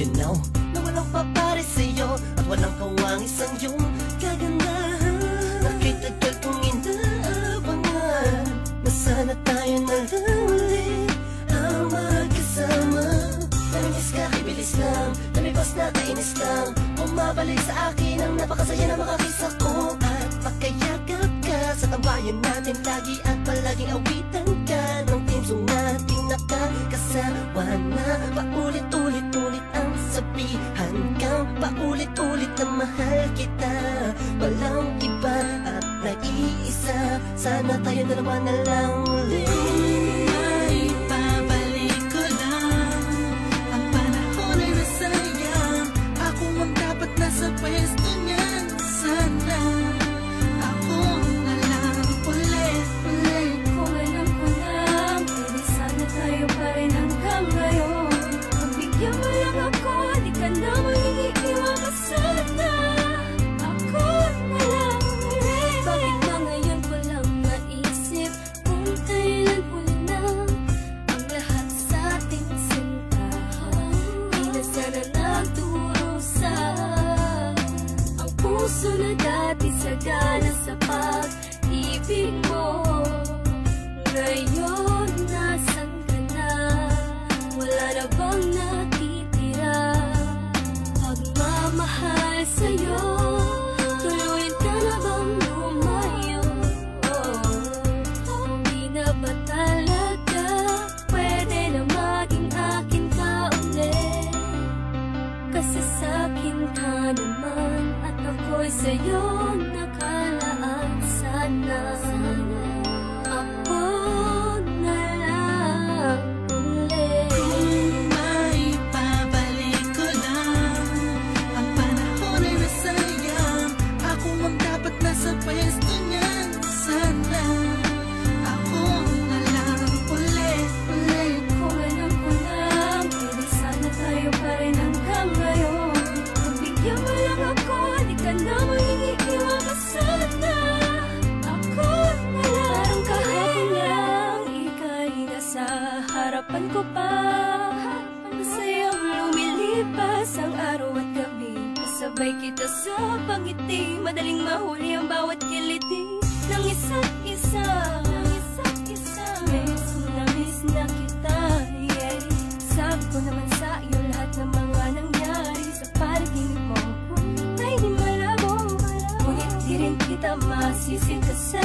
you know na walang papare sa'yo at walang kawang isang iyong kagandahan. Nakitagal kong inaabangan na sana tayo na lang ulit ang magkasama. Naminis ka, kibilis lang, namibas na kainis lang, bumabalik sa akin ang napakasaya na makakisa ko. At pakayakap ka sa tambayan natin lagi at palaging awitan ka ng team song nating nakakasawa na. Paulit-ulit-ulit ang sabihan kang paulit-ulit na mahal kita. Walang iba at naiisa, sana tayo dalawa na lang ulit. Sa pwesto niyan, sana ako na lang ulit. Kung alam ko lang, pwede sana tayo pa rin hanggang ngayon. Pagbigyan mo lang ako, di ka na mangingiiwan ka sana. Ako na lang ulit. Bakit ba ngayon ko lang naisip kung kailan huli na ang lahat sa ating sintahan? Di na sana nagdurusa puso na dati sagana sa pag-ibig mo. Ngayon nasan ka na? Wala na bang natitira? Pagmamahal sa'yo, tuluyan ka na bang lumayo? Hindi na ba talaga pwede na maging akin ka ulit? Kasi sa'kin ka naman at ako'y sa'yo nakalaan. Sana ako na lang ulit. Kung maipabalik ko lang ang panahon ay nasayang, ako ang dapat nasa pwesto niyan. Sana ako na lang ulit. Kung alam ko lang, pwede sana tayo pa rin hanggang ngayon. Pagbigyan mo lang ako, di ka na mangingiiwan ka sana. Ako na lang kahapon ika'y nasa harapan ko pa. Masayang lumilipas ang araw at gabi, kasabay kita sa pangiti, madaling mahuli ang bawat kiliti ng isa't isa. Miss na kita, yeah. Sabi ko naman sa iyo lahat ng mga nangyari sa panaginip mo. Ay di malabo, ngunit di rin kita masisi kasi